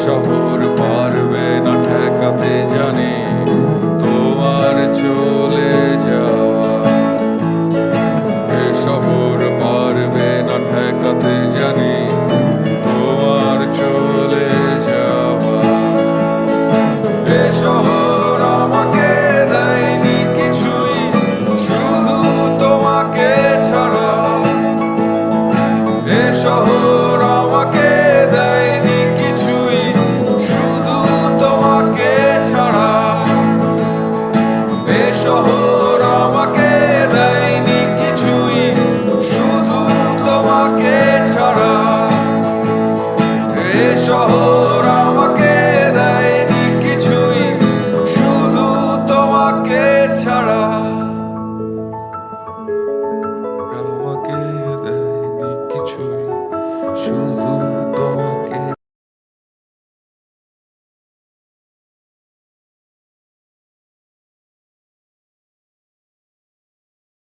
শহর পারবে না ঠেকাতে জানি তোমার চলে যাওয়া। এ শহর পারবে না ঠেকাতে জানি তোমার চলে যাওয়া। এ শহর আমাকে দেয়নি কিছুই, শুধু তোমাকে ছাড়া। এ শহর আমাকে দেয়নি কিছুই, শুধু তোমাকে ছাড়া। এ শহর আমাকে দেয়নি কিছুই, শুধু তোমাকে ছাড়া। এ শহর